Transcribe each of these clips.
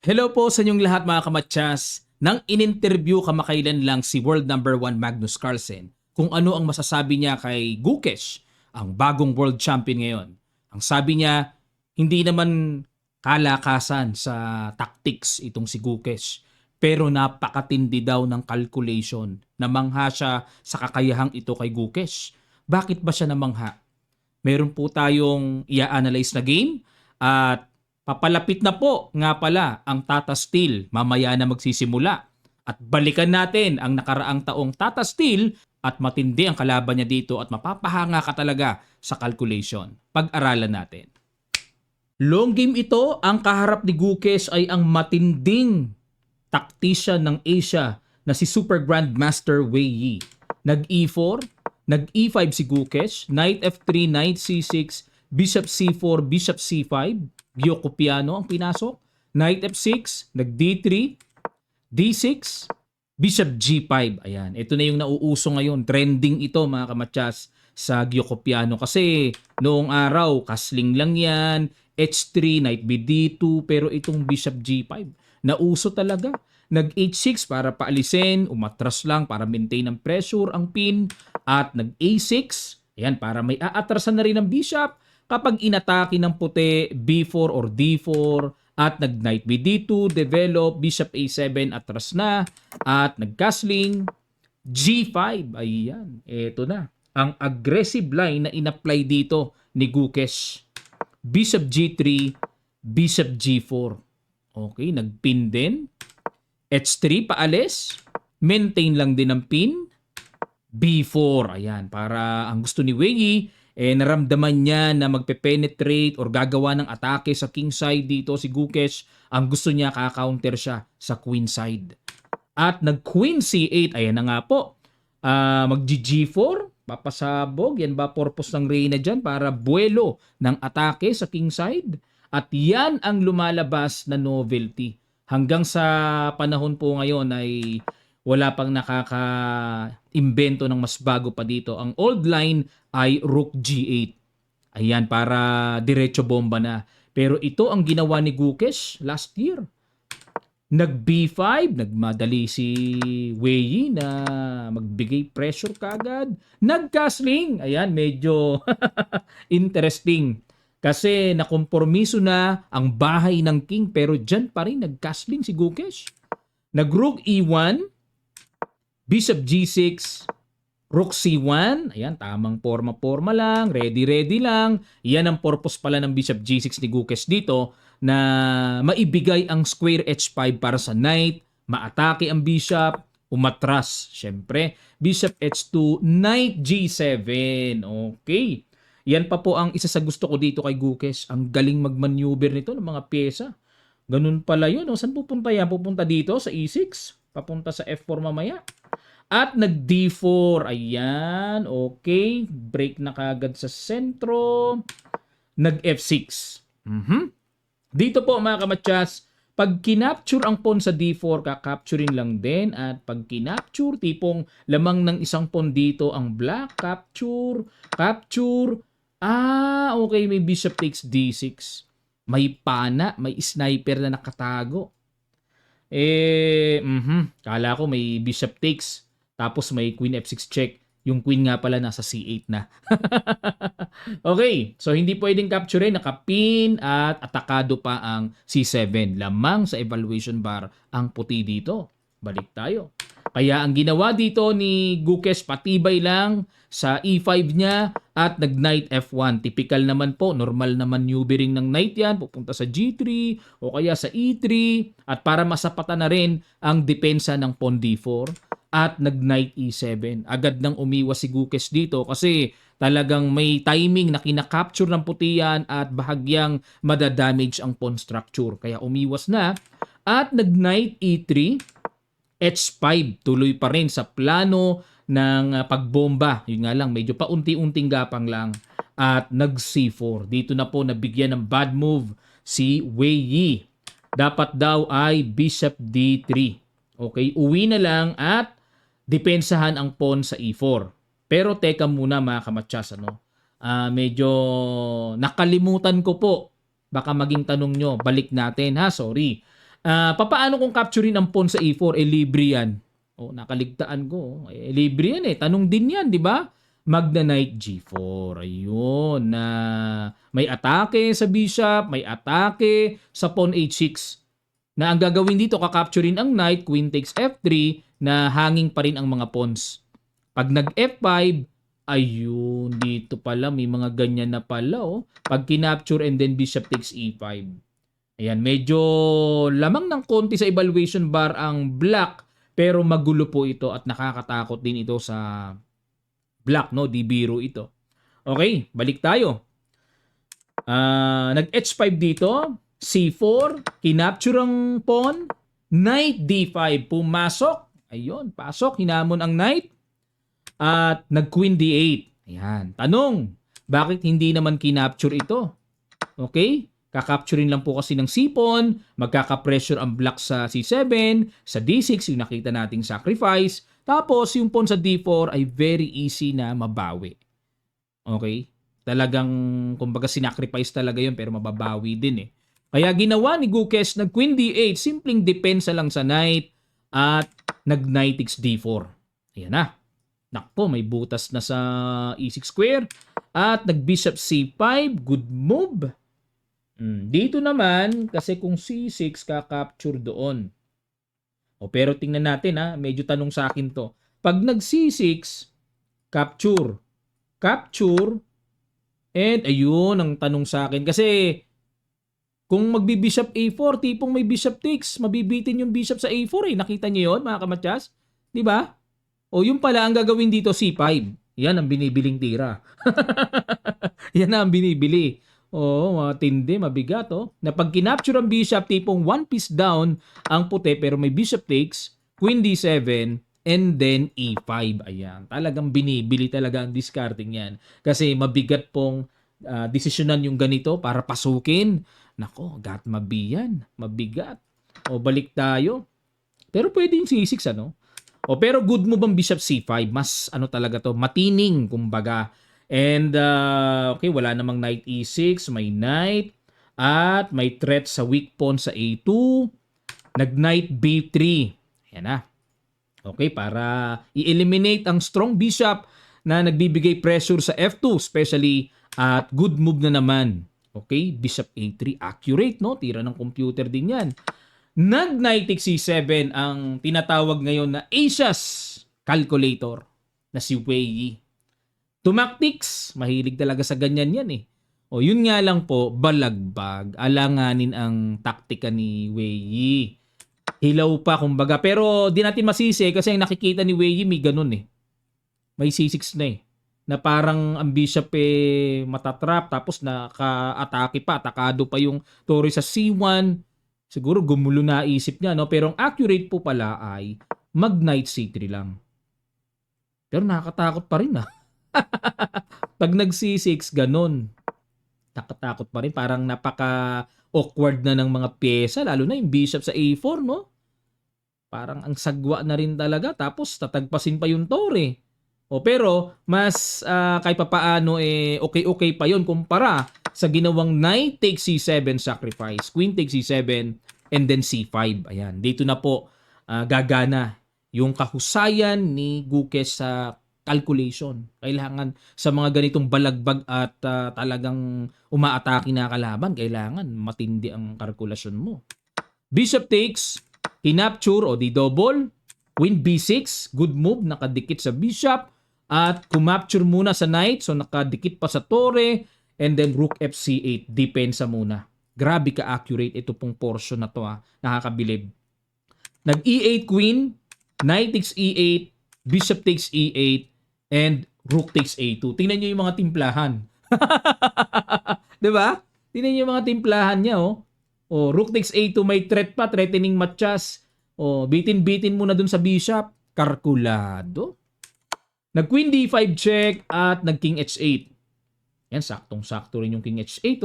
Hello po sa inyong lahat mga kamatsas. Nang in-interview kamakailan lang si world number 1 Magnus Carlsen kung ano ang masasabi niya kay Gukesh, ang bagong world champion ngayon. Ang sabi niya, hindi naman kalakasan sa tactics itong si Gukesh, pero napakatindi daw ng calculation. Namangha siya sa kakayahang ito kay Gukesh. Bakit ba siya namangha? Meron po tayong i-analyze na game at papalapit na po nga pala ang Tata Steel. Mamaya na magsisimula. At balikan natin ang nakaraang taong Tata Steel at matindi ang kalaban niya dito at mapapahanga ka talaga sa calculation. Pag-aralan natin. Long game ito, ang kaharap ni Gukesh ay ang matinding tactician ng Asia na si Super Grandmaster Wei Yi. Nag-E4, nag-E5 si Gukesh, Knight F3, Knight C6, Bishop C4, Bishop C5, Gyoko Piano ang pinasok, Knight F6, nag-D3, D6, Bishop G5. Ayan, ito na yung nauuso ngayon. Trending ito mga kamatsas sa Gyoko Piano kasi noong araw, kasling lang yan, H3, Knight BD2, pero itong Bishop G5, nauso talaga. Nag-H6 para paalisin, umatras lang para maintain ang pressure ang pin, at nag-A6, ayan, para may aatrasan na rin ang bishop kapag inatake ng puti, B4 or D4, at nag-Knight BD2, develop, Bishop A7, atras na, at nag-castling, G5, ayan, eto na. Ang aggressive line na in-apply dito ni Gukesh. Bishop G3, Bishop G4. Okay, nag-pin din. H3 paalis. Maintain lang din ang pin. B4. Ayan, para ang gusto ni Wei naramdaman niya na magpe-penetrate or gagawa ng atake sa king side dito si Gukesh. Ang gusto niya kaka-counter siya sa queen side. At nag-queen C8. Ayan na nga po. Mag-G4. Papasabog. Yan ba purpose ng Reyna dyan? Para buwelo ng atake sa king side. At yan ang lumalabas na novelty. Hanggang sa panahon po ngayon ay wala pang nakaka-imbento ng mas bago pa dito. Ang old line ay Rook G8. Ayan, para diretso bomba na. Pero ito ang ginawa ni Gukesh last year. Nag-B5, nagmadali si Wei na magbigay pressure kagad. Nag-castling. Ayan, medyo interesting. Kasi nakompormiso na ang bahay ng king pero dyan pa rin nag-castling si Gukesh. Nag-Rook E1, Bishop G6, Rook C1. Ayan, tamang forma-forma lang, ready-ready lang. Yan ang purpose pala ng Bishop G6 ni Gukesh dito na maibigay ang square H5 para sa knight, maatake ang bishop, umatras. Siyempre, Bishop H2, Knight G7. Okay. Yan pa po ang isa sa gusto ko dito kay Gukesh. Ang galing mag-maneuver nito ng mga pyesa. Ganun pala yun. O, saan pupunta yan? Pupunta dito sa E6. Papunta sa F4 mamaya. At nag-D4. Ayan. Okay. Break na kagad sa sentro. Nag-F6. Dito po mga kamatsas, pag kinapture ang pawn sa D4, kakapturing lang din. At pag kinapture, tipong lamang ng isang pawn dito ang black. Capture. Capture. Okay. May bishop takes D6. May pana, may sniper na nakatago. Kala ko may bishop takes. Tapos may queen F6 check. Yung queen nga pala nasa C8 na. Okay. So, hindi pwedeng capture. Nakapin at atakado pa ang C7. Lamang sa evaluation bar ang puti dito. Balik tayo. Kaya ang ginawa dito ni Gukesh, patibay lang sa E5 niya at nag-Knight F1. Typical naman po, normal na maneuvering ng knight yan. Pupunta sa G3 o kaya sa E3 at para masapatan na rin ang depensa ng pawn D4 at nag-Knight E7. Agad nang umiwas si Gukesh dito kasi talagang may timing na kinakapture ng puti yan at bahagyang madadamage ang pawn structure. Kaya umiwas na at nag-Knight E3. H5, tuloy pa rin sa plano ng pagbomba. Yun nga lang, medyo paunti-unting gapang lang. At nag-C4. Dito na po nabigyan ng bad move si Wei Yi. Dapat daw ay Bishop D3. Okay, uwi na lang at depensahan ang pawn sa E4. Pero teka muna mga kamatsas, medyo nakalimutan ko po. Baka maging tanong nyo, balik natin ha, sorry. Papaano kung capturein ang pawn sa e4? Libre yan. Nakaligtaan ko. Libre yan Tanong din yan, di ba? Magna Knight G4. Ayun. May atake sa bishop, may atake sa pawn H6. Na ang gagawin dito, kakapturein ang knight, queen takes F3, na hanging pa rin ang mga pawns. Pag nag-F5, ayun, dito pala, may mga ganyan na pala. Pag kinapture and then bishop takes E5. Ayan, medyo lamang ng konti sa evaluation bar ang black, pero magulo po ito at nakakatakot din ito sa black, no? Di biro ito. Okay, balik tayo. Nag-H5 dito, C4, kinapture ang pawn, knight D5, pumasok. Ayun, pasok, hinamon ang knight. At nag-queen D8. Ayan, tanong, bakit hindi naman kinapture ito? Okay, kakapturein lang po kasi ng C-pawn, magkaka-pressure ang black sa C7, sa D6, yung nakita nating sacrifice. Tapos, yung pawn sa D4 ay very easy na mabawi. Okay? Talagang, kumbaga, sinacrifice talaga yun, pero mababawi din Kaya ginawa ni Gukesh, nag-queen D8, simpleng depensa lang sa knight, at nag-knight takes D4. Ayan na. Nakpo, may butas na sa E6 square. At nag-bishop C5, good move. Dito naman, kasi kung C6, kakapture doon. Pero tingnan natin medyo tanong sa akin to. Pag nag-C6, capture. Capture. And ayun, ang tanong sa akin. Kasi kung magbi-bishop A4, tipong may bishop takes, mabibitin yung bishop sa A4 Nakita niyo yun, mga kamatyas? Di ba? Yung pala, ang gagawin dito, C5. Yan ang binibiling tira. Yan ang binibili. Matindi, mabigat. Na pag kinapture ang bishop, tipong one piece down ang puti, pero may bishop takes, queen D7, and then E5. Ayan. Talagang binibili talaga ang discarding yan. Kasi mabigat pong desisyonan yung ganito para pasukin. Nako, gat mabiyan. Mabigat. Balik tayo. Pero pwede yung C6, pero good move ang bishop C5. Mas talaga to, matining kumbaga. And okay, wala namang knight E6, may knight at may threat sa weak pawn sa A2. Nag-knight B3. Ayan na. Okay, para i-eliminate ang strong bishop na nagbibigay pressure sa F2, especially at good move na naman. Okay, bishop A3, accurate, no? Tira ng computer din yan. Nag-knight takes C7 ang tinatawag ngayon na Asia's calculator na si Wei Yi. Tumactics, mahilig talaga sa ganyan yan yun nga lang po, balagbag. Alanganin ang taktika ni Wei Yi. Hilaw pa kumbaga. Pero di natin masisi kasi ang nakikita ni Wei Yi may ganun May C6 na na parang ang bishop matatrap tapos naka-atake pa, atakado pa yung torre sa C1. Siguro gumulo na isip niya, pero ang accurate po pala ay mag-knight C3 lang. Pero nakakatakot pa rin Pag nag-C6, ganun. Nakatakot pa rin. Parang napaka-awkward na ng mga pyesa, lalo na yung bishop sa A4, no? Parang ang sagwa na rin talaga. Tapos tatagpasin pa yung torre. Pero mas kahit papaano okay pa yon kumpara sa ginawang knight takes C7 sacrifice, queen takes C7, and then C5. Ayan, dito na po gagana yung kahusayan ni Gukesh sa calculation. Kailangan sa mga ganitong balagbag at talagang umaatake na kalaban, kailangan matindi ang kalkulasyon mo. Bishop takes, kinapture o di double, queen B6, good move, nakadikit sa bishop. At kumapture muna sa knight, so nakadikit pa sa torre, and then rook FC8, depensa muna. Grabe ka-accurate ito pong portion na to nakakabilib. Nag-E8 queen, knight takes E8, bishop takes E8, and rook takes A2. Tingnan nyo yung mga timplahan. Diba? Tingnan nyo yung mga timplahan niya rook takes A2, may threat pa, threatening matchas. Bitin-bitin muna dun sa bishop. Kalkulado. Nag-queen D5 check at nag-king H8. Yan, saktong-sakto rin yung king H8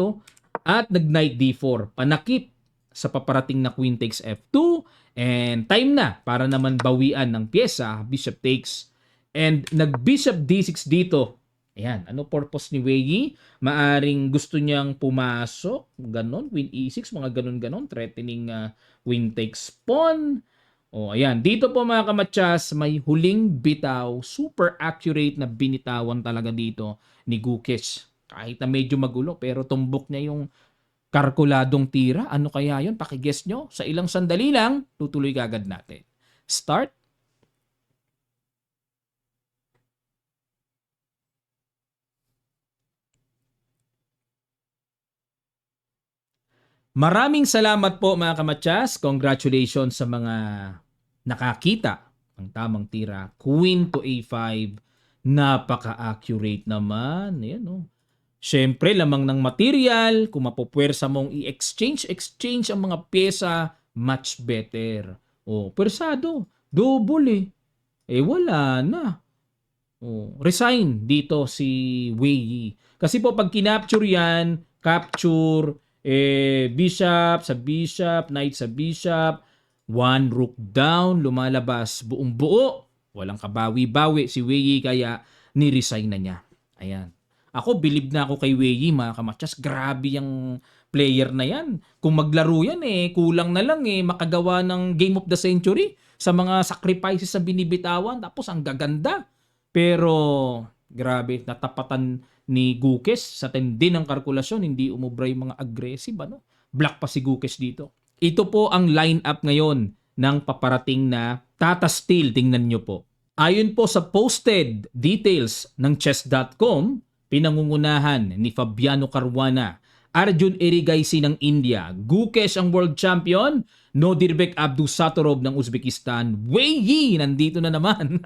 At nag-knight D4. Panakip sa paparating na queen takes F2. And time na para naman bawian ng pyesa, bishop takes. And nag-bishop D6 dito. Ayan, ano purpose ni Wei Yi? Maaring gusto niyang pumasok, ganon, Queen E6, mga ganon-ganon, threatening Queen takes pawn. O ayan, dito po mga kamatsas, may huling bitaw, super accurate na binitawan talaga dito ni Gukesh. Kahit na medyo magulo, pero tumbok niya yung kalkuladong tira. Ano kaya yun? Pakiguess nyo. Sa ilang sandali lang, tutuloy kagad natin. Start. Maraming salamat po mga kamatsas. Congratulations sa mga nakakita ng tamang tira. Queen to A5. Napaka-accurate naman. Ayan, oh. Siyempre, lamang ng material, kung mapupwersa mong exchange ang mga pyesa, much better. O, pwersado. Double eh. Eh, wala na. O, resign dito si Wei Yi. Kasi po, pag kinapture yan, capture, bishop sa bishop, knight sa bishop, one rook down, lumalabas buong buo. Walang kabawi-bawi si Wei Yi, kaya ni-resign na niya. Ayan. Ako, believe na ako kay Wei Yi, mga kamatsas. Grabe yung player na yan. Kung maglaro yan, kulang na lang makagawa ng Game of the Century sa mga sacrifices na binibitawan. Tapos, ang gaganda. Pero, grabe, natapatan ni Gukesh sa tindi ng kalkulasyon. Hindi umubra yung mga aggressive. Ano? Black pa si Gukesh dito. Ito po ang lineup ngayon ng paparating na Tata Steel. Tingnan nyo po. Ayon po sa posted details ng chess.com, pinangungunahan ni Fabiano Caruana, Arjun Erigaisi ng India, Gukesh ang world champion, Nodirbek Abdusattorov ng Uzbekistan, Wei Yi nandito na naman.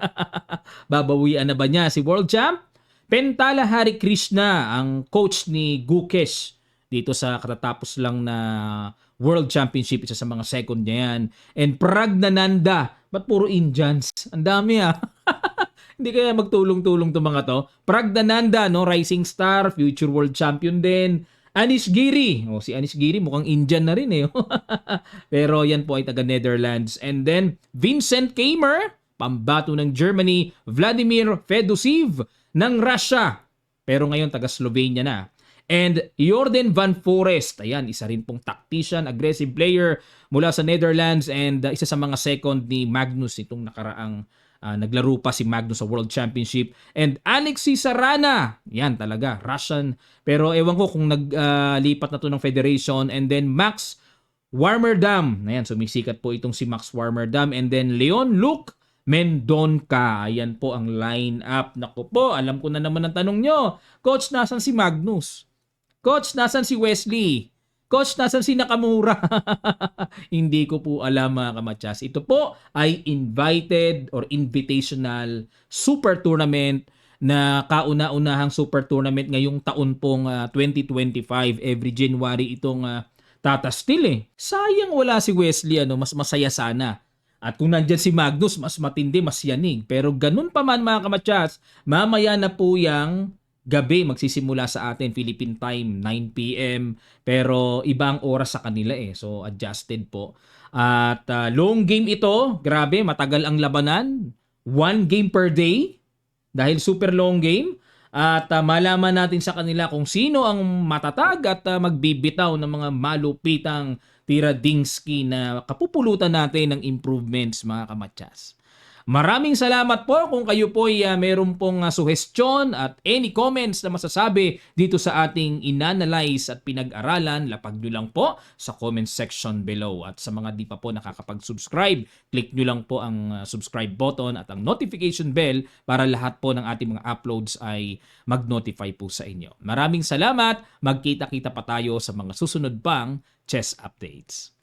Babawian na ba niya si world champ? Pentala Hari Krishna ang coach ni Gukesh dito sa katatapos lang na World Championship, isa sa mga second niya yan. And Pragnananda, ba't puro Indians? Ang dami Hindi kaya magtulong-tulong to mga to. Pragnananda, no, rising star, future world champion din. Anish Giri. Si Anish Giri mukhang Indian na rin Pero yan po ay taga Netherlands. And then Vincent Kamer, pambato ng Germany. Vladimir Fedoseev ng Russia. Pero ngayon taga Slovenia na. And Jordan Van Forest, ayan, isa rin pong tactician, aggressive player mula sa Netherlands, and isa sa mga second ni Magnus itong nakaraang naglaro pa si Magnus sa World Championship. And Alexei Sarana, yan talaga, Russian. Pero ewan ko kung naglipat na to ng Federation. And then Max Warmerdam, ayan, sumisikat po itong si Max Warmerdam. And then Leon Luke Mendonca, ayan po ang line-up. Naku po, alam ko na naman ang tanong nyo. Coach, nasan si Magnus? Coach, nasan si Wesley? Coach, nasan si Nakamura? Hindi ko po alam mga kamatsas. Ito po ay invited or invitational super tournament na kauna-unahang super tournament ngayong taon pong 2025. Every January itong Tata Steel Sayang wala si Wesley, mas masaya sana. At kung nandyan si Magnus, mas matindi, mas yanig. Pero ganun pa man mga kamatsas, mamaya na po yung gabi magsisimula sa atin, Philippine time, 9 p.m. Pero ibang oras sa kanila So adjusted po. At long game ito, grabe, matagal ang labanan. 1 game per day dahil super long game. At malaman natin sa kanila kung sino ang matatag at magbibitaw ng mga malupitang Tiradingsky na kapupulutan natin ng improvements mga kamatsas. Maraming salamat po kung kayo po ay meron pong suhestyon at any comments na masasabi dito sa ating inanalyze at pinag-aralan, lapag nyo lang po sa comment section below. At sa mga di pa po nakakapag-subscribe, click nyo lang po ang subscribe button at ang notification bell para lahat po ng ating mga uploads ay mag-notify po sa inyo. Maraming salamat, magkita-kita pa tayo sa mga susunod pang chess updates.